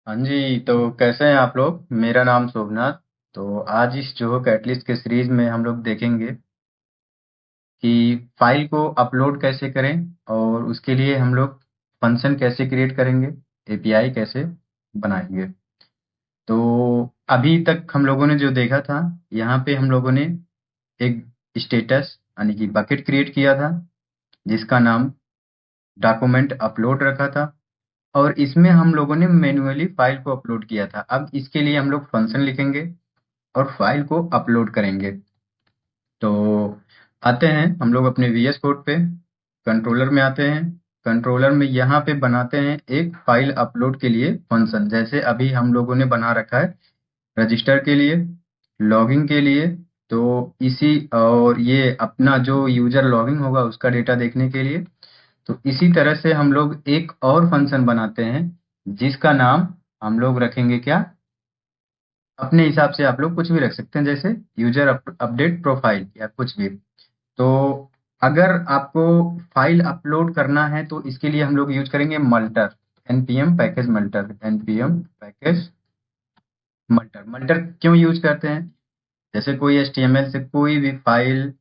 हाँ जी, तो कैसे हैं आप लोग? मेरा नाम शोभनाथ। तो आज इस जोहो कैटलिस्ट के सीरीज में हम लोग देखेंगे कि फाइल को अपलोड कैसे करें और उसके लिए हम लोग फंक्शन कैसे क्रिएट करेंगे, एपीआई कैसे बनाएंगे। तो अभी तक हम लोगों ने जो देखा था, यहाँ पे हम लोगों ने एक स्टेटस यानी कि बकेट क्रिएट किया था जिसका नाम डॉक्यूमेंट अपलोड रखा था और इसमें हम लोगों ने मैन्युअली फाइल को अपलोड किया था। अब इसके लिए हम लोग फंक्शन लिखेंगे और फाइल को अपलोड करेंगे। तो आते हैं हम लोग अपने वीएस कोड पे, कंट्रोलर में आते हैं। कंट्रोलर में यहाँ पे बनाते हैं एक फाइल अपलोड के लिए फंक्शन, जैसे अभी हम लोगों ने बना रखा है रजिस्टर के लिए, लॉगिंग के लिए। तो इसी और ये अपना जो यूजर लॉगिंग होगा उसका डेटा देखने के लिए। तो इसी तरह से हम लोग एक और फंक्शन बनाते हैं जिसका नाम हम लोग रखेंगे क्या, अपने हिसाब से आप लोग कुछ भी रख सकते हैं, जैसे यूजर अपडेट प्रोफाइल या कुछ भी। तो अगर आपको फाइल अपलोड करना है तो इसके लिए हम लोग यूज करेंगे मल्टर, npm पैकेज मल्टर, npm पैकेज मल्टर। मल्टर क्यों यूज करते हैं? जैसे कोई एचटीएमएल से कोई भी फाइल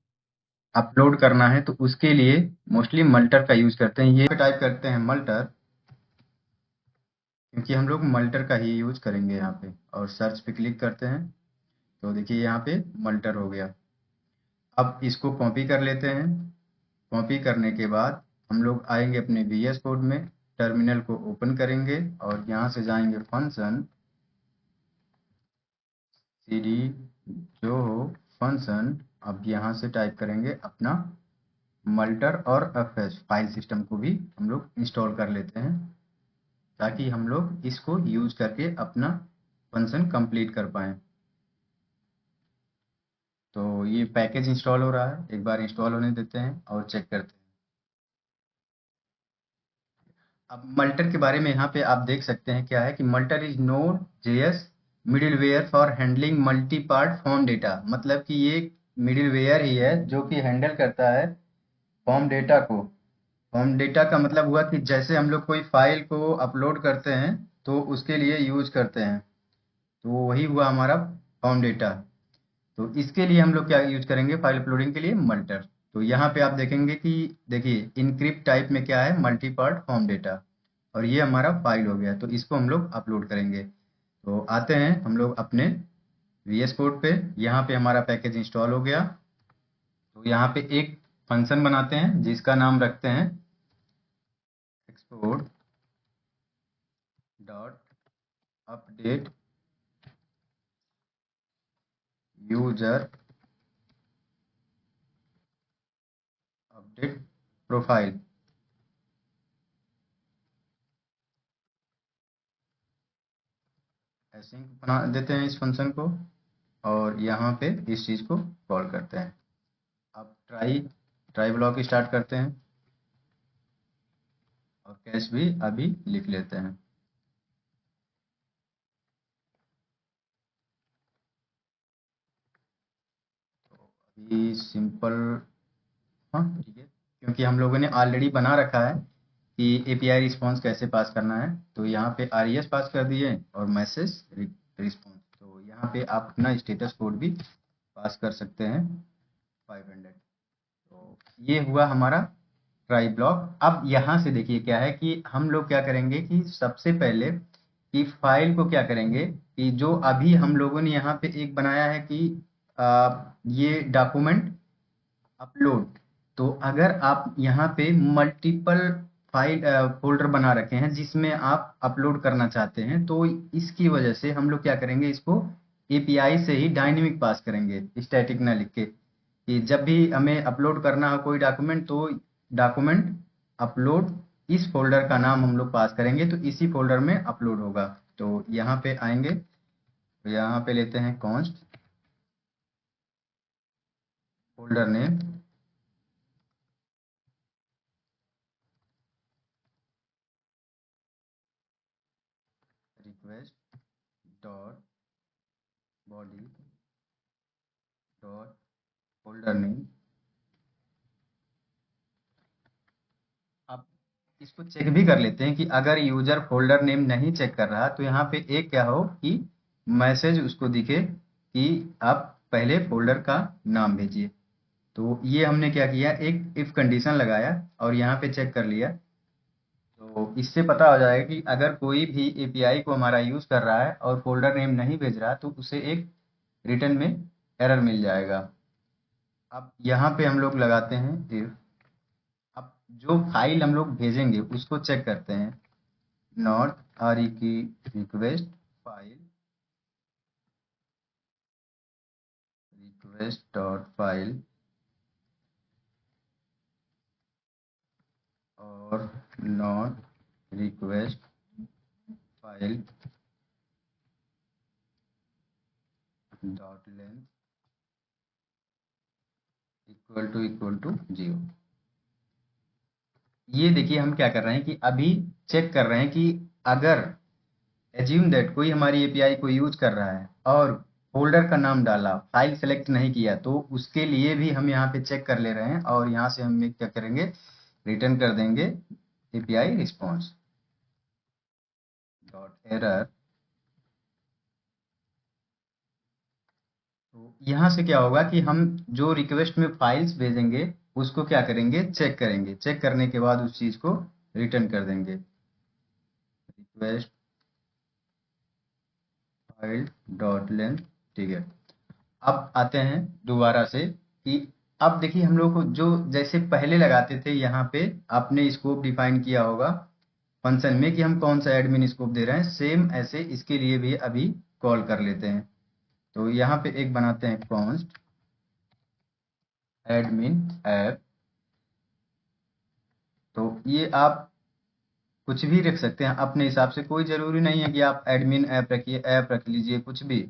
अपलोड करना है तो उसके लिए मोस्टली मल्टर का यूज करते हैं। ये टाइप करते हैं मल्टर, क्योंकि हम लोग मल्टर का ही यूज करेंगे यहाँ पे, और सर्च पे क्लिक करते हैं तो देखिए यहाँ पे मल्टर हो गया। अब इसको कॉपी कर लेते हैं। कॉपी करने के बाद हम लोग आएंगे अपने वीएस कोड में, टर्मिनल को ओपन करेंगे और यहाँ से जाएंगे फंक्शन सीडी जो हो फंक्शन। अब यहाँ से टाइप करेंगे अपना मल्टर और एफएस फाइल सिस्टम को भी हम लोग इंस्टॉल कर लेते हैं, ताकि हम लोग इसको यूज करके अपना फंक्शन कंप्लीट कर पाएँ। तो ये पैकेज इंस्टॉल हो रहा है, एक बार इंस्टॉल होने देते हैं और चेक करते हैं। अब मल्टर के बारे में यहाँ पे आप देख सकते हैं क्या है कि multer is Node JS middleware for handling multi part form data. मतलब कि ये मिडिलवेयर ही है जो कि हैंडल करता है फॉर्म डेटा को। फॉर्म डेटा का मतलब हुआ कि जैसे हम लोग कोई फाइल को अपलोड करते हैं तो उसके लिए यूज करते हैं, तो वही हुआ हमारा फॉर्म डेटा। तो इसके लिए हम लोग क्या यूज करेंगे फाइल अपलोडिंग के लिए? मल्टर। तो यहाँ पे आप देखेंगे कि देखिए इनक्रिप्ट टाइप में क्या है, मल्टी पार्ट फॉर्म डेटा, और ये हमारा फाइल हो गया। तो इसको हम लोग अपलोड करेंगे। तो आते हैं हम लोग अपने वीएस कोड पे, यहाँ पे हमारा पैकेज इंस्टॉल हो गया। तो यहाँ पे एक फंक्शन बनाते हैं जिसका नाम रखते हैं export dot update user update profile. ऐसे ही बना देते हैं इस फंक्शन को, और यहाँ पे इस चीज़ को कॉल करते हैं। अब ट्राई ट्राई ब्लॉक स्टार्ट करते हैं और कैश भी अभी लिख लेते हैं। अभी सिंपल, हाँ ठीक है, क्योंकि हम लोगों ने ऑलरेडी बना रखा है कि एपीआई रिस्पांस कैसे पास करना है। तो यहाँ पे आरईएस पास कर दिए और मैसेज रिस्पांस। तो यहाँ पे आप अपना स्टेटस कोड भी पास कर सकते हैं 500। तो ये हुआ हमारा ट्राई ब्लॉक। अब यहाँ से देखिए क्या है कि हम लोग क्या करेंगे कि सबसे पहले कि फाइल को क्या करेंगे कि जो अभी हम लोगों ने यहाँ पे एक बनाया है कि ये डॉक्यूमेंट अपलोड। तो अगर आप यहाँ पे मल्टीपल फाइल फोल्डर बना रखे हैं जिसमें आप अपलोड करना चाहते हैं, तो इसकी वजह से हम लोग क्या करेंगे, इसको एपीआई से ही डायनेमिक पास करेंगे, स्टैटिक ना लिख के। कि जब भी हमें अपलोड करना हो कोई डॉक्यूमेंट तो डॉक्यूमेंट अपलोड इस फोल्डर का नाम हम लोग पास करेंगे, तो इसी फोल्डर में अपलोड होगा। तो यहाँ पे आएंगे, तो यहाँ पे लेते हैं const folder name, request dot body dot folder name. अब इसको चेक भी कर लेते हैं कि अगर यूजर फोल्डर नेम नहीं चेक कर रहा तो यहाँ पे एक क्या हो कि मैसेज उसको दिखे कि आप पहले फोल्डर का नाम भेजिए। तो ये हमने क्या किया, एक इफ कंडीशन लगाया और यहाँ पे चेक कर लिया। तो इससे पता हो जाएगा कि अगर कोई भी एपीआई को हमारा यूज कर रहा है और फोल्डर नेम नहीं भेज रहा तो उसे एक रिटर्न में एरर मिल जाएगा। अब यहाँ पे हम लोग लगाते हैं if। अब जो फाइल हम लोग भेजेंगे उसको चेक करते हैं, नॉट आर ई की request file, request dot file और not request file dot length equal to 0। ये देखिए हम क्या कर रहे हैं कि अभी चेक कर रहे हैं कि अगर एज्यूम दैट कोई हमारी एपीआई को यूज कर रहा है और फोल्डर का नाम डाला, फाइल सेलेक्ट नहीं किया, तो उसके लिए भी हम यहाँ पे चेक कर ले रहे हैं और यहाँ से हम क्या करेंगे, रिटर्न कर देंगे एपीआई रिस्पॉन्स डॉट एरर। तो यहाँ से क्या होगा कि हम जो रिक्वेस्ट में फाइल्स भेजेंगे उसको क्या करेंगे, चेक करेंगे, चेक करने के बाद उस चीज को रिटर्न कर देंगे, रिक्वेस्ट फाइल डॉट लेंथ। ठीक है, अब आते हैं दोबारा से कि अब देखिए हम लोग को जो जैसे पहले लगाते थे, यहाँ पे आपने स्कोप डिफाइन किया होगा फंक्शन में कि हम कौन सा एडमिन स्कोप दे रहे हैं, सेम ऐसे इसके लिए भी अभी कॉल कर लेते हैं। तो यहाँ पे एक बनाते हैं कॉन्स्ट एडमिन ऐप। तो ये आप कुछ भी रख सकते हैं अपने हिसाब से, कोई जरूरी नहीं है कि आप एडमिन ऐप रखिए, ऐप रख लीजिए, कुछ भी।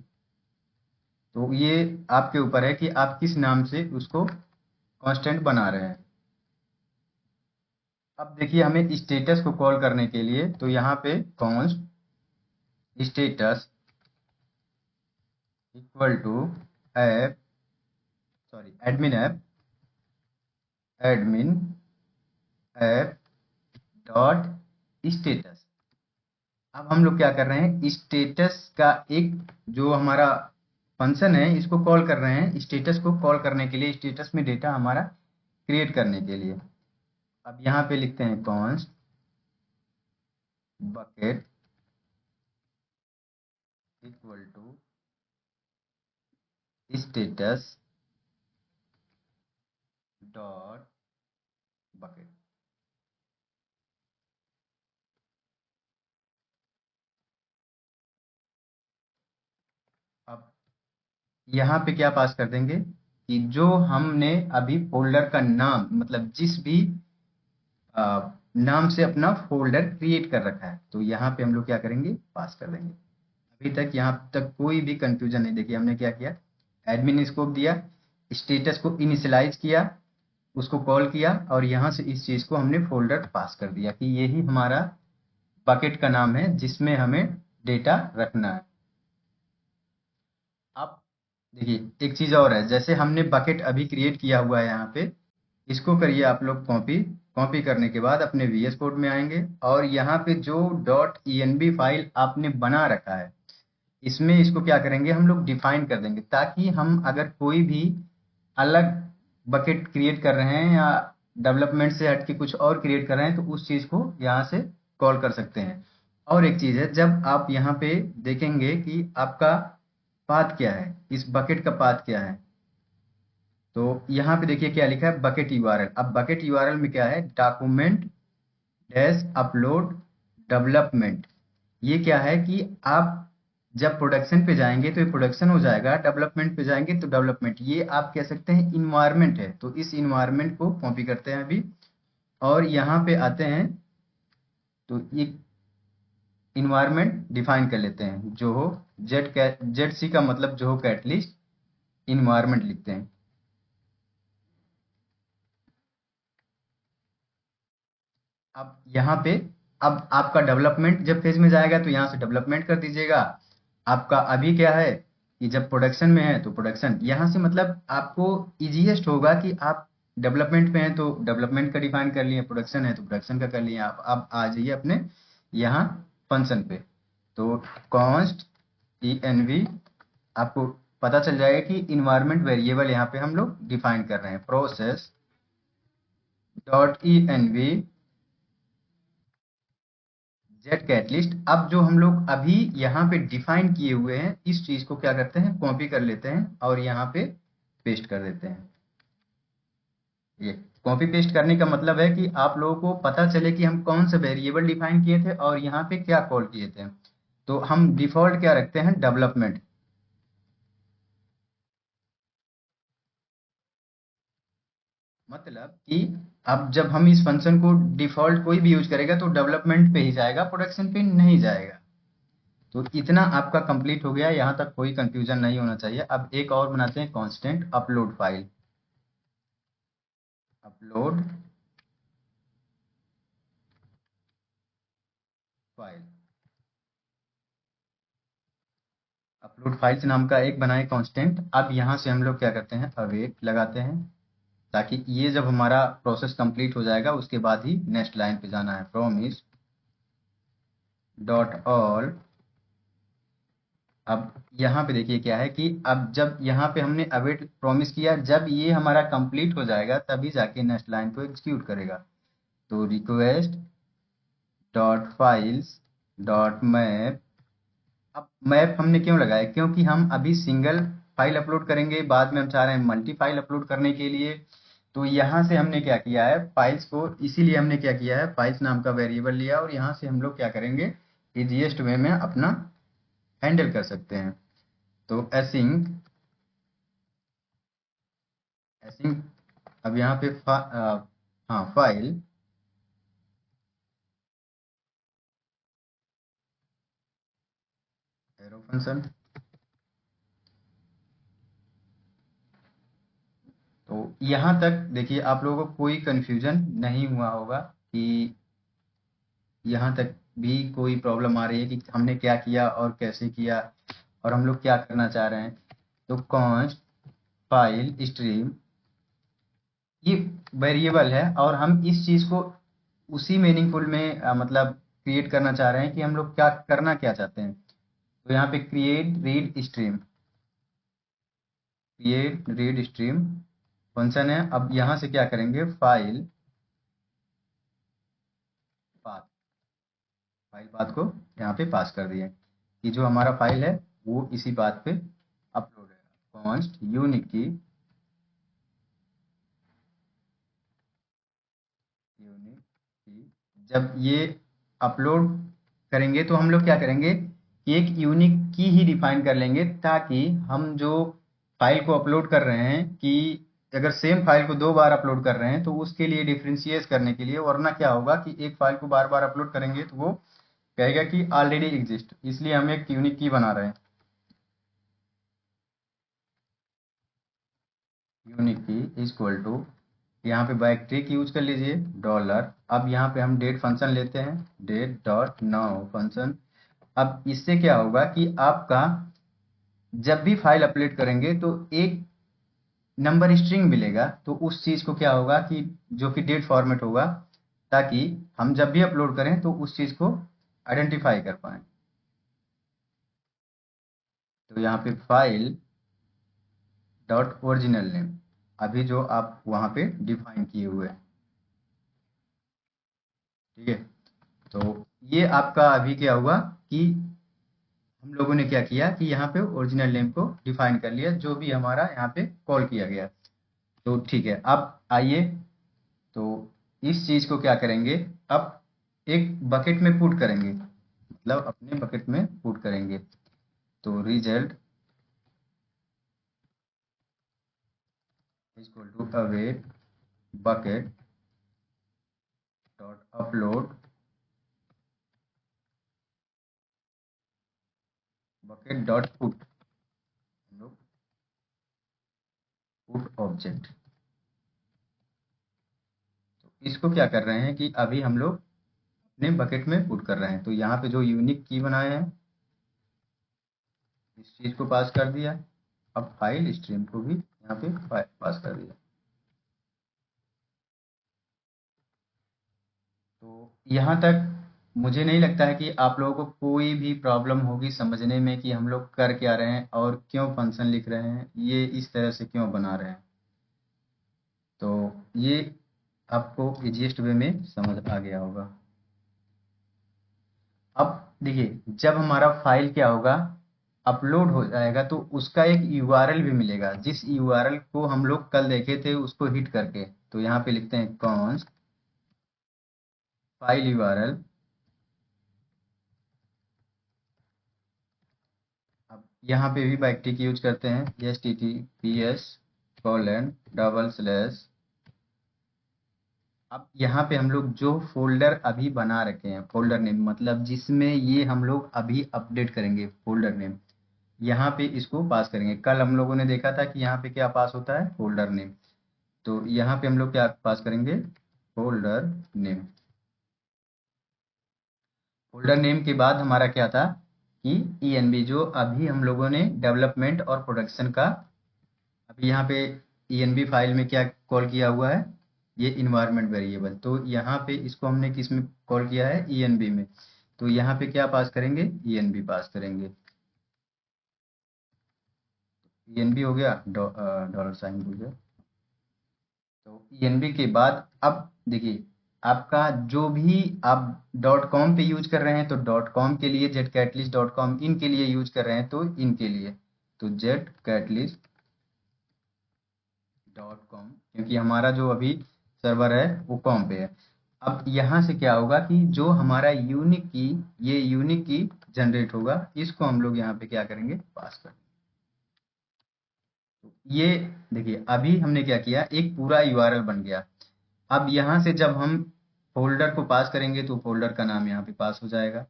तो ये आपके ऊपर है कि आप किस नाम से उसको कांस्टेंट बना रहे हैं। अब देखिए हमें स्टेटस को कॉल करने के लिए, तो यहाँ पे const status equal to app, sorry admin app, admin app dot status. अब हम लोग क्या कर रहे हैं, स्टेटस का एक जो हमारा फंक्शन है इसको कॉल कर रहे हैं, स्टेटस को कॉल करने के लिए, स्टेटस में डेटा हमारा क्रिएट करने के लिए। अब यहाँ पे लिखते हैं const bucket equal to status dot bucket. अब यहाँ पे क्या पास कर देंगे कि जो हमने अभी फोल्डर का नाम, मतलब जिस भी नाम से अपना फोल्डर क्रिएट कर रखा है, तो यहाँ पे हम लोग क्या करेंगे, पास कर देंगे। अभी तक यहाँ तक कोई भी कंफ्यूजन नहीं। देखिए हमने क्या किया, एडमिन स्कोप दिया, स्टेटस को इनिशियलाइज किया, उसको कॉल किया और यहाँ से इस चीज को हमने फोल्डर पास कर दिया कि यही हमारा बकेट का नाम है जिसमें हमें डेटा रखना है। अब देखिए एक चीज और है, जैसे हमने बकेट अभी क्रिएट किया हुआ है यहाँ पे, इसको करिए आप लोग कॉपी। कॉपी करने के बाद अपने वीएस कोड में आएंगे और यहाँ पे जो डॉट env फाइल आपने बना रखा है इसमें इसको क्या करेंगे, हम लोग डिफाइन कर देंगे, ताकि हम अगर कोई भी अलग बकेट क्रिएट कर रहे हैं या डेवलपमेंट से हट के कुछ और क्रिएट कर रहे हैं तो उस चीज को यहाँ से कॉल कर सकते हैं। और एक चीज है, जब आप यहाँ पे देखेंगे कि आपका पाथ क्या है, इस बकेट का पाथ क्या है, तो यहाँ पे देखिए क्या लिखा है, बकेट यूआरएल। अब बकेट यूआरएल में क्या है, डॉक्यूमेंट डैश अपलोड डेवलपमेंट। ये क्या है कि आप जब प्रोडक्शन पे जाएंगे तो ये प्रोडक्शन हो जाएगा, डेवलपमेंट पे जाएंगे तो डेवलपमेंट। ये आप कह सकते हैं इन्वायरमेंट है। तो इस इन्वायरमेंट को कॉपी करते हैं अभी और यहाँ पे आते हैं, तो ये इन्वायरमेंट डिफाइन कर लेते हैं, जो हो जेड सी का मतलब जो हो कैटलिस्ट इन्वायरमेंट लिखते हैं। अब यहाँ पे अब आपका डेवलपमेंट जब फेज में जाएगा तो यहाँ से डेवलपमेंट कर दीजिएगा। आपका अभी क्या है कि जब प्रोडक्शन में है तो प्रोडक्शन, यहाँ से मतलब आपको इजीएस्ट होगा कि आप डेवलपमेंट पे हैं तो डेवलपमेंट का डिफाइन कर लिए, प्रोडक्शन है तो प्रोडक्शन का कर लिए। आप अब आ जाइए अपने यहाँ फंक्शन पे। तो कॉन्स्ट env, आपको पता चल जाएगा कि इन्वायरमेंट वेरिएबल यहाँ पे हम लोग डिफाइन कर रहे हैं, process dot env jet catalyst. अब जो हम लोग अभी यहाँ पे डिफाइन किए हुए हैं इस चीज को क्या करते हैं, कॉपी कर लेते हैं और यहाँ पे पेस्ट कर देते हैं। ये कॉपी पेस्ट करने का मतलब है कि आप लोगों को पता चले कि हम कौन सा वेरिएबल डिफाइन किए थे और यहाँ पे क्या कॉल किए थे। तो हम डिफॉल्ट क्या रखते हैं, डेवलपमेंट। मतलब कि अब जब हम इस फंक्शन को डिफॉल्ट कोई भी यूज करेगा तो डेवलपमेंट पे ही जाएगा, प्रोडक्शन पे नहीं जाएगा। तो इतना आपका कंप्लीट हो गया, यहाँ तक कोई कंफ्यूजन नहीं होना चाहिए। अब एक और बनाते हैं, constant upload file. Upload file, upload files नाम का एक बनाए कांस्टेंट। अब यहाँ से हम लोग क्या करते हैं, अवेट लगाते हैं, ताकि ये जब हमारा प्रोसेस कंप्लीट हो जाएगा उसके बाद ही नेक्स्ट लाइन पे जाना है। Promise dot all. अब यहाँ पे देखिए क्या है कि अब जब यहाँ पे हमने अवेट प्रॉमिस किया, जब ये हमारा कंप्लीट हो जाएगा तभी जाके नेक्स्ट लाइन को एग्जीक्यूट करेगा। तो request dot files dot map. अब मैप हमने क्यों लगाया, क्योंकि हम अभी सिंगल फाइल अपलोड करेंगे, बाद में हम चाह रहे हैं मल्टी फाइल अपलोड करने के लिए। तो यहाँ से हमने क्या किया है, फाइल्स को, इसीलिए हमने क्या किया है, फाइल्स नाम का वेरिएबल लिया और यहाँ से हम लोग क्या करेंगे, इजीएस्ट वे में अपना हैंडल कर सकते हैं। तो एसिंक एसिंक अब यहाँ पे हाँ फाइल एरो फंक्शन। तो यहाँ तक देखिए आप लोगों को कोई कंफ्यूजन नहीं हुआ होगा कि यहाँ तक भी कोई प्रॉब्लम आ रही है कि हमने क्या किया और कैसे किया और हम लोग क्या करना चाह रहे हैं। तो कॉन्स्ट फाइल स्ट्रीम ये वेरिएबल है और हम इस चीज को उसी मीनिंगफुल में मतलब क्रिएट करना चाह रहे हैं कि हम लोग क्या करना क्या चाहते हैं। तो यहाँ पे क्रिएट रीड स्ट्रीम फंक्शन है। अब यहाँ से क्या करेंगे, पाथ फाइल पाथ को यहाँ पे पास कर दिए कि जो हमारा फाइल है वो इसी पाथ पे अपलोड है। कॉन्स्ट यूनिक की यूनिक की जब ये अपलोड करेंगे तो हम लोग क्या करेंगे कि एक यूनिक की ही डिफाइन कर लेंगे, ताकि हम जो फाइल को अपलोड कर रहे हैं कि अगर सेम फाइल को दो बार अपलोड कर रहे हैं तो उसके लिए डिफ्रेंशिएट करने के लिए, वरना क्या होगा कि एक फाइल को बार बार अपलोड करेंगे तो वो कहेगा कि ऑलरेडी एग्जिस्ट, इसलिए हम एक यूनिक की बना रहे हैं। यूनिक की इज इक्वल टू, यहाँ पे बैक ट्रिक यूज कर लीजिए डॉलर। अब यहाँ पे हम डेट फंक्शन लेते हैं, डेट डॉट नाउ फंक्शन। अब इससे क्या होगा कि आपका जब भी फाइल अपलोड करेंगे तो एक नंबर स्ट्रिंग मिलेगा, तो उस चीज को क्या होगा कि जो कि डेट फॉर्मेट होगा, ताकि हम जब भी अपलोड करें तो उस चीज को आइडेंटिफाई कर पाए। तो यहाँ पे फाइल डॉट ओरिजिनल नेम, अभी जो आप वहां पे डिफाइन किए हुए हैं, ठीक है। तो ये आपका अभी क्या हुआ कि हम लोगों ने क्या किया कि यहाँ पे ओरिजिनल नेम को डिफाइन कर लिया, जो भी हमारा यहाँ पे कॉल किया गया। तो ठीक है, अब आइए, तो इस चीज को क्या करेंगे, अब एक बकेट में पुट करेंगे, मतलब अपने बकेट में पुट करेंगे। तो result equal to await bucket dot upload bucket dot put, हम लोग पुट ऑब्जेक्ट। तो इसको क्या कर रहे हैं कि अभी हम लोग अपने बकेट में पुट कर रहे हैं। तो यहाँ पे जो यूनिक की बनाए हैं इस चीज को पास कर दिया। अब फाइल स्ट्रीम को भी यहाँ पे पास कर दिया। तो यहाँ तक मुझे नहीं लगता है कि आप लोगों को कोई भी प्रॉब्लम होगी समझने में कि हम लोग कर क्या रहे हैं और क्यों फंक्शन लिख रहे हैं, ये इस तरह से क्यों बना रहे हैं। तो ये आपको इजीएस्ट वे में समझ आ गया होगा। अब देखिए, जब हमारा फाइल क्या होगा, अपलोड हो जाएगा, तो उसका एक यूआरएल भी मिलेगा, जिस यूआरएल को हम लोग कल देखे थे उसको हिट करके। तो यहाँ पे लिखते हैं कॉन्स्ट फाइल यूआरएल। अब यहाँ पे भी बैकटिक यूज करते हैं, https:// अब यहाँ पे हम लोग जो फोल्डर अभी बना रखे हैं, फोल्डर नेम मतलब जिसमें ये हम लोग अभी अपडेट करेंगे, फोल्डर नेम यहाँ पे इसको पास करेंगे। कल हम लोगों ने देखा था कि यहाँ पे क्या पास होता है, फोल्डर नेम। तो यहाँ पे हम लोग क्या पास करेंगे, फोल्डर नेम। फोल्डर नेम के बाद हमारा क्या था कि env, जो अभी हम लोगों ने डेवलपमेंट और प्रोडक्शन का, अभी यहाँ पे env फाइल में क्या कॉल किया हुआ है, ये इन्वायरमेंट वेरिएबल। तो यहाँ पे इसको हमने किस में कॉल किया है, env में। तो यहाँ पे क्या पास करेंगे, env पास करेंगे। env हो गया, डॉलर साइन हो गया। तो env के बाद अब देखिए, आपका जो भी आप डॉट कॉम पे यूज कर रहे हैं, तो डॉट कॉम के लिए जेटकैटलिस्ट.com, इनके लिए यूज कर रहे हैं तो इनके लिए, तो जेटकैटलिस्ट.com, क्योंकि हमारा जो अभी सर्वर है वो कॉम पे है। अब यहाँ से क्या होगा कि जो हमारा यूनिक की, ये यूनिक की जनरेट होगा, इसको हम लोग यहाँ पे क्या करेंगे, पास कर। तो ये देखिए, अभी हमने क्या किया, एक पूरा यूआरएल बन गया। अब यहाँ से जब हम फ़ोल्डर को पास करेंगे तो फ़ोल्डर का नाम यहाँ पे पास हो जाएगा।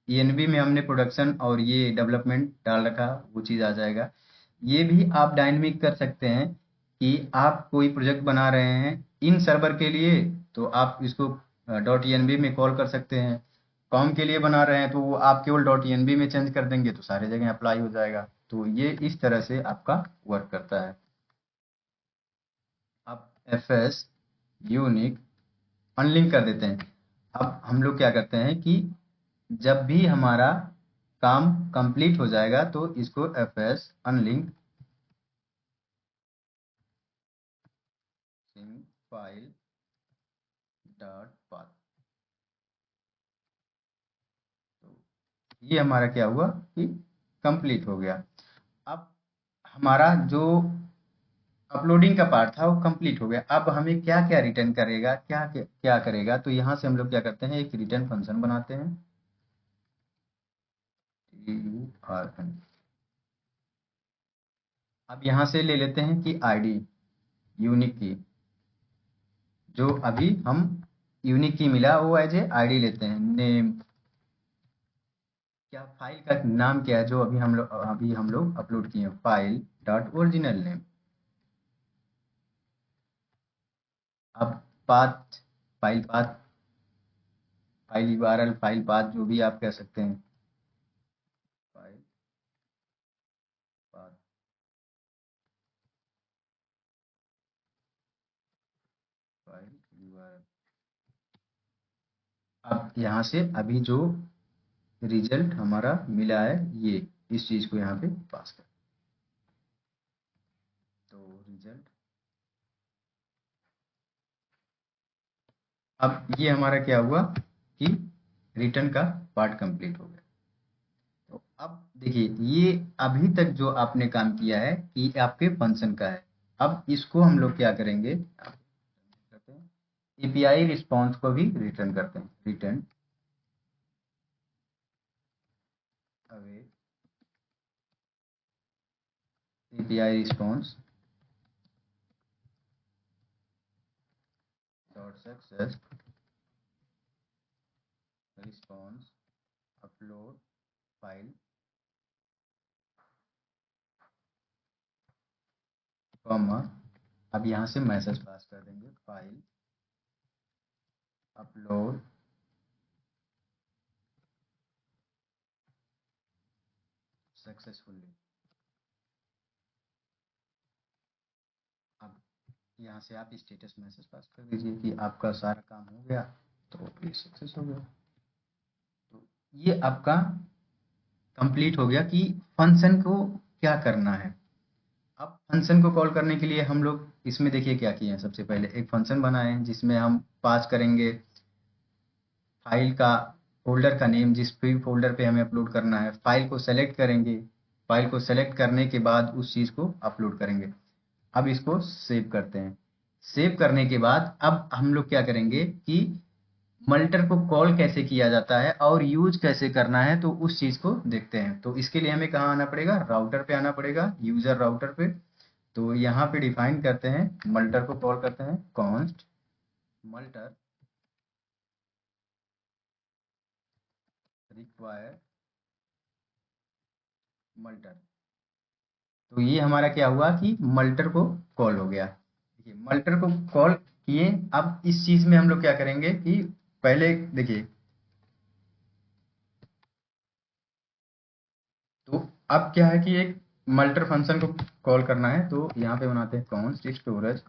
env में हमने प्रोडक्शन और ये डेवलपमेंट डाल रखा, वो चीज़ आ जाएगा। ये भी आप डायनामिक कर सकते हैं कि आप कोई प्रोजेक्ट बना रहे हैं इन सर्वर के लिए, तो आप इसको डॉट env में कॉल कर सकते हैं। कॉम के लिए बना रहे हैं तो वो आप केवल डॉट env में चेंज कर देंगे तो सारी जगह अप्लाई हो जाएगा। तो ये इस तरह से आपका वर्क करता है। अब fs यूनिक अनलिंक कर देते हैं। अब हम लोग क्या करते हैं कि जब भी हमारा काम कंप्लीट हो जाएगा तो इसको fs अनलिंक सिंग फाइल डॉट पाथ। तो ये हमारा क्या हुआ कि कंप्लीट हो गया। अब हमारा जो अपलोडिंग का पार्ट था वो कंप्लीट हो गया। अब हमें क्या क्या रिटर्न करेगा, क्या क्या, क्या करेगा, तो यहाँ से हम लोग क्या करते हैं, एक रिटर्न फंक्शन बनाते हैं, TURN। अब यहाँ से ले लेते हैं कि आईडी, यूनिक की, जो अभी हम यूनिक की मिला वो एज ए आईडी लेते हैं। नेम, क्या फाइल का नाम क्या है जो अभी हम लोग अपलोड किए हैं, फाइल डॉट ओरिजिनल नेम। अब path, file path, file URL, file path, जो भी आप कह सकते हैं, फाइल पाथ, फाइल यूआरएल। अब यहाँ से अभी जो रिजल्ट हमारा मिला है, ये इस चीज को यहाँ पे पास कर। तो रिजल्ट, अब ये हमारा क्या हुआ कि रिटर्न का पार्ट कंप्लीट हो गया। तो अब देखिए, ये अभी तक जो आपने काम किया है ये आपके फंक्शन का है। अब इसको हम लोग क्या करेंगे, करते हैं एपीआई रिस्पॉन्स को भी रिटर्न करते हैं, return away API response dot success response upload file, comma, अब यहाँ से मैसेज पास कर देंगे, फाइल अपलोड सक्सेसफुली। अब यहाँ से आप स्टेटस मैसेज पास कर दीजिए कि आपका सारा काम हो गया। तो ये सक्सेस हो गया। तो ये आपका कंप्लीट हो गया कि फंक्शन को क्या करना है। अब फंक्शन को कॉल करने के लिए हम लोग इसमें देखिए क्या किए हैं। सबसे पहले एक फंक्शन बनाए हैं जिसमें हम पास करेंगे फाइल का फ़ोल्डर का नेम, जिस भी फ़ोल्डर पे हमें अपलोड करना है। फाइल को सेलेक्ट करेंगे, फाइल को सेलेक्ट करने के बाद उस चीज़ को अपलोड करेंगे। अब इसको सेव करते हैं। सेव करने के बाद अब हम लोग क्या करेंगे कि मल्टर को कॉल कैसे किया जाता है और यूज़ कैसे करना है, तो उस चीज़ को देखते हैं। तो इसके लिए हमें कहाँ आना पड़ेगा, राउटर पे आना पड़ेगा, यूज़र राउटर पे। तो यहाँ पे डिफाइन करते हैं, मल्टर को कॉल करते हैं कॉन्स्ट मल्टर रिक्वायर मल्टर। तो ये हमारा क्या हुआ कि मल्टर को कॉल हो गया। देखिए मल्टर को कॉल किए। अब इस चीज में हम लोग क्या करेंगे कि पहले देखिए, तो अब क्या है कि एक मल्टर फंक्शन को कॉल करना है। तो यहाँ पे बनाते हैं const storage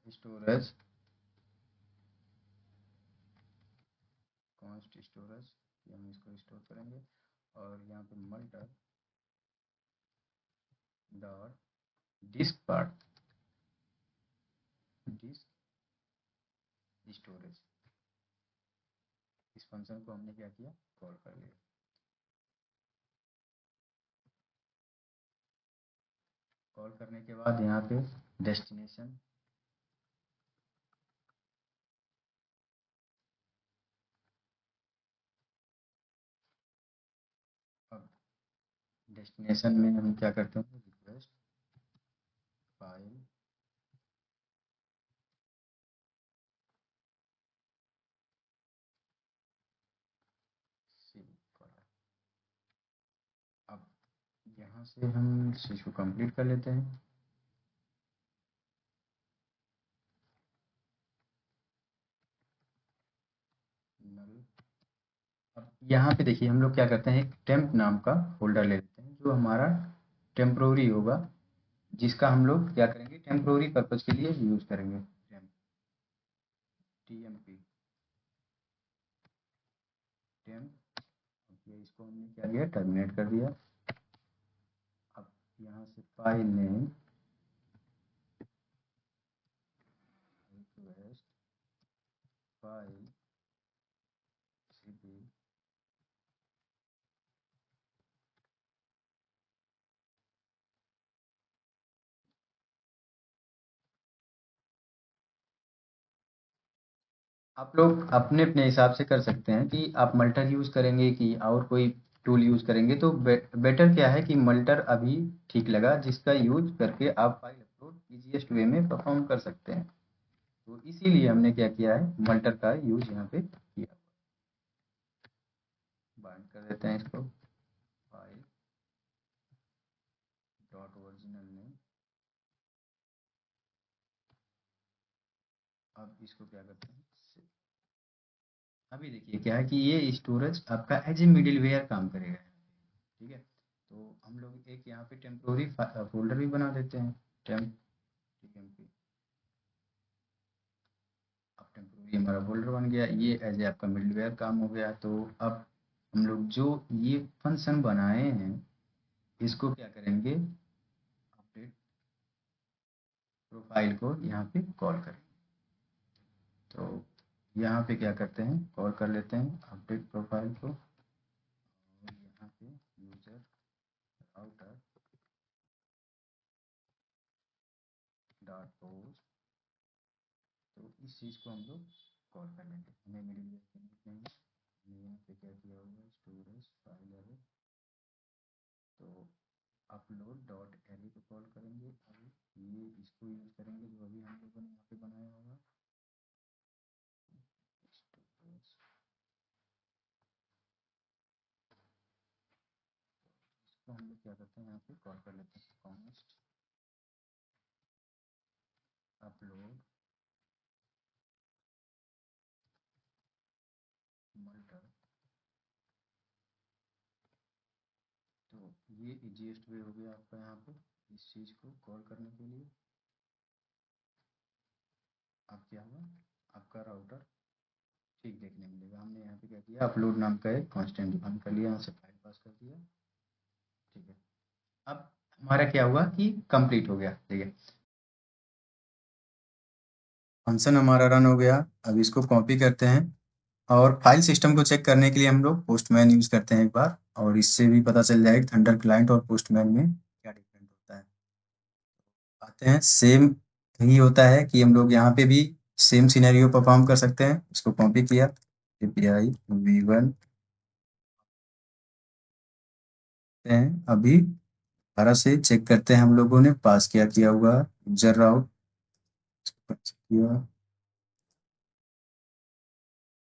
storage const storage, हम इसको स्टोर करेंगे। और यहाँ पे multer dot disk part disk storage, इस फंक्शन को हमने क्या किया, कॉल कर लिया। कॉल करने के बाद यहाँ पे डेस्टिनेशन अब डेस्टिनेशन में हम क्या करते हैं, रिक्वेस्ट फाइल सेव करा। अब यहाँ से हम इस चीज़ को कंप्लीट कर लेते हैं। नल। अब यहाँ पे देखिए हम लोग क्या करते हैं, एक टेम्प नाम का फोल्डर ले लेते हैं जो हमारा टेम्प्रोरी होगा, जिसका हम लोग क्या करेंगे, टेम्प्रोरी पर्पज के लिए यूज़ करेंगे। TMP temp. ये इसको हमने क्या किया, टर्मिनेट कर दिया। अब यहाँ से file name request file CP. आप लोग अपने अपने हिसाब से कर सकते हैं कि आप मल्टर यूज़ करेंगे कि और कोई टूल यूज़ करेंगे। तो बेटर क्या है कि मल्टर अभी ठीक लगा, जिसका यूज़ करके आप फाइल अपलोड ईजीएस्ट वे में परफॉर्म कर सकते हैं। तो इसीलिए हमने क्या किया है, मल्टर का यूज़ यहाँ पे किया। बाइंड कर देते हैं इसको, फाइल डॉट ओरिजिनल नेम। अब इसको क्या करते हैं, अभी देखिए क्या है कि ये स्टोरेज आपका एज ए मिडिलवेयर काम करेगा। ठीक है, तो हम लोग एक यहाँ पे टेम्पोरी फोल्डर भी बना देते हैं, टेम्प टीएमपी। अब टेम्पोरी हमारा फोल्डर बन गया, ये एज ए आपका मिडलवेयर काम हो गया। तो अब हम लोग जो ये फंक्शन बनाए हैं इसको क्या करेंगे, अपडेट प्रोफाइल को यहाँ पे कॉल करेंगे। तो यहाँ पे क्या करते हैं, कॉल कर लेते हैं अपडेट प्रोफाइल को, और यहाँ पे यूजर राउटर डॉट पोस्ट। तो इस चीज़ को हम लोग कॉल कर लेंगे, हमें मिडिल नहीं। हमने यहाँ पे क्या किया होगा, स्टोरेज फाइल एरे। तो अपलोड डॉट एरे को कॉल करेंगे। अभी ये इसको यूज़ करेंगे जो अभी हम लोगों ने यहाँ पे बनाया होगा, स्टोरेज। इसको हम लोग क्या करते हैं, यहाँ पे कॉल कर लेते हैं कॉन्स्ट अपलोड मल्टर। तो ये ईजीएस्ट वे हो गया आपका यहाँ पे इस चीज़ को कॉल करने के लिए। अब क्या हुआ, आपका राउटर ठीक देखने मिलेगा। हमने यहाँ पे क्या किया, अपलोड नाम का एक कांस्टेंट डिफाइन कर लिया, यहाँ से फाइल पास कर दिया। ठीक है, अब हमारा क्या हुआ कि कंप्लीट हो गया। ठीक है, फंक्शन हमारा रन हो गया। अब इसको कॉपी करते हैं और फाइल सिस्टम को चेक करने के लिए हम लोग पोस्टमैन यूज़ करते हैं एक बार, और इससे भी पता चल जाएगा थंडर क्लाइंट और पोस्टमैन में क्या डिफरेंट होता है। आते हैं, सेम ही होता है कि हम लोग यहाँ पे भी सेम सिनेरियो परफॉर्म कर सकते हैं। इसको कॉपी किया, API V1 हैं। अभी दोबारा से चेक करते हैं, हम लोगों ने पास किया हुआ यूजर राउट किया,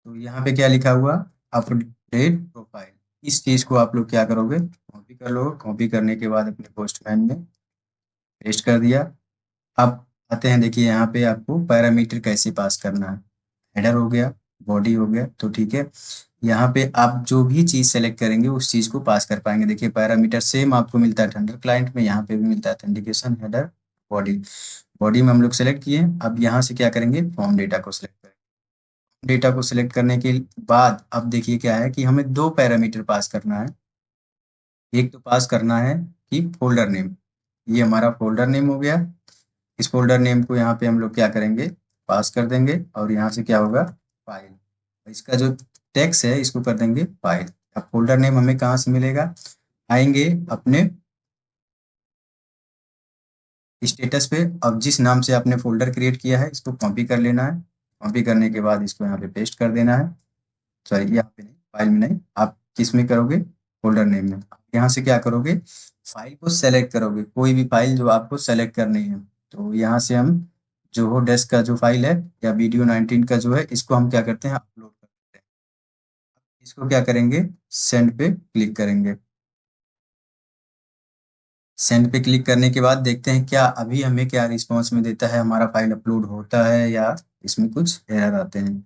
तो यहाँ पे क्या लिखा हुआ, अपडेट प्रोफाइल। इस चीज को आप लोग क्या करोगे, कॉपी कर लो। कॉपी करने के बाद अपने पोस्टमैन में पेस्ट कर दिया। अब आते हैं, देखिए यहाँ पे आपको पैरामीटर कैसे पास करना है। हेडर हो गया, बॉडी हो गया, तो ठीक है। यहाँ पे आप जो भी चीज सेलेक्ट करेंगे उस चीज को पास कर पाएंगे। देखिए पैरामीटर सेम आपको मिलता है थंडर क्लाइंट में, यहाँ पे भी मिलता है ऑथेंटिकेशन हेडर बॉडी। बॉडी में हम लोग सेलेक्ट किए। अब यहाँ से क्या करेंगे, फॉर्म डेटा को सिलेक्ट करेंगे। डेटा को सिलेक्ट करने के बाद अब देखिए क्या है कि हमें दो पैरामीटर पास करना है। एक तो पास करना है कि फोल्डर नेम, ये हमारा फोल्डर नेम हो गया। इस फोल्डर नेम को यहाँ पे हम लोग क्या करेंगे, पास कर देंगे, और यहाँ से क्या होगा, फाइल। इसका जो टेक्स्ट है इसको कर देंगे फाइल। अब फोल्डर नेम हमें कहाँ से मिलेगा, आएंगे अपने स्टेटस पे। अब जिस नाम से आपने फोल्डर क्रिएट किया है इसको कॉपी कर लेना है। कॉपी करने के बाद इसको यहाँ पे पेस्ट कर देना है। सॉरी, यहाँ पे नहीं, फाइल में नहीं, आप किस में करोगे, फोल्डर नेम में। यहाँ से क्या करोगे, फाइल को सेलेक्ट करोगे, कोई भी फाइल जो आपको सेलेक्ट करनी है। तो यहाँ से हम जो हो डेस्क का जो फाइल है या वीडियो 19 का जो है, इसको हम क्या करते हैं, अपलोड कर देते हैं। इसको क्या करेंगे, सेंड पे क्लिक करेंगे। सेंड पे क्लिक करने के बाद देखते हैं क्या अभी हमें क्या रिस्पॉन्स में देता है, हमारा फाइल अपलोड होता है या इसमें कुछ एरर आते हैं।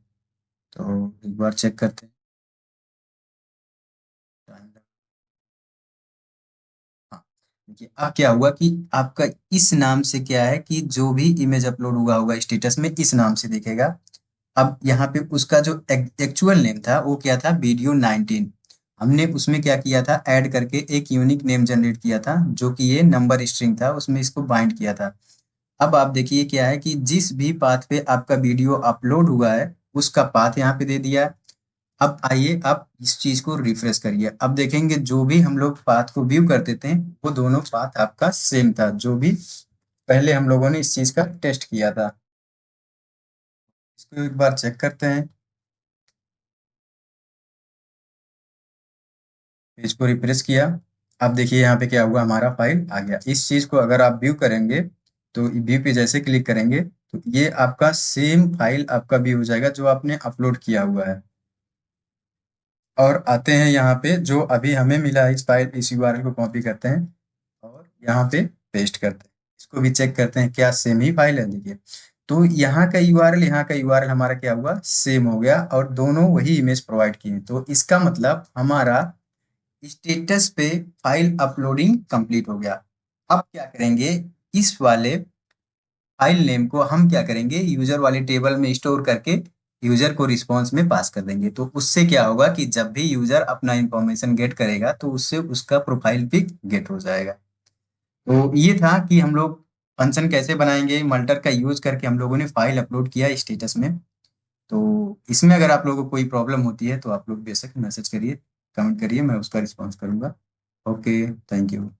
तो एक बार चेक करते हैं। हाँ, देखिए अब क्या हुआ कि आपका इस नाम से क्या है कि जो भी इमेज अपलोड हुआ होगा स्टेटस में इस नाम से दिखेगा। अब यहाँ पे उसका जो एक्चुअल नेम था वो क्या था, वीडियो 19। हमने उसमें क्या किया था, ऐड करके एक यूनिक नेम जनरेट किया था जो कि ये नंबर स्ट्रिंग था, उसमें इसको बाइंड किया था। अब आप देखिए क्या है कि जिस भी पाथ पे आपका वीडियो अपलोड हुआ है उसका पाथ यहाँ पे दे दिया है। अब आइए आप इस चीज को रिफ्रेश करिए। अब देखेंगे जो भी हम लोग पाथ को व्यू करते थे वो दोनों पाथ आपका सेम था, जो भी पहले हम लोगों ने इस चीज का टेस्ट किया था। इसको एक बार चेक करते हैं। पेज को रिफ्रेश किया। अब देखिए यहाँ पे क्या हुआ, हमारा फाइल आ गया। इस चीज को अगर आप व्यू करेंगे तो व्यू पे जैसे क्लिक करेंगे तो ये आपका सेम फाइल आपका व्यू हो जाएगा जो आपने अपलोड किया हुआ है। और आते हैं यहाँ पे जो अभी हमें मिला है, इस फाइल इस यूआरएल को कॉपी करते हैं और यहाँ पे पेस्ट करते हैं। इसको भी चेक करते हैं क्या सेम ही फाइल है। देखिए तो यहाँ का यूआरएल यहाँ का यूआरएल हमारा क्या हुआ, सेम हो गया, और दोनों वही इमेज प्रोवाइड किए। तो इसका मतलब हमारा स्टेटस पे फाइल अपलोडिंग कंप्लीट हो गया। अब क्या करेंगे, इस वाले फाइल नेम को हम क्या करेंगे, यूजर वाले टेबल में स्टोर करके यूजर को रिस्पॉन्स में पास कर देंगे। तो उससे क्या होगा कि जब भी यूजर अपना इंफॉर्मेशन गेट करेगा तो उससे उसका प्रोफाइल पिक गेट हो जाएगा। तो ये था कि हम लोग फंक्शन कैसे बनाएंगे, मल्टर का यूज करके हम लोगों ने फाइल अपलोड किया स्टेटस में। तो इसमें अगर आप लोगों को कोई प्रॉब्लम होती है तो आप लोग बेशक मैसेज करिए, कमेंट करिए, मैं उसका रिस्पॉन्स करूंगा। Okay, thank you.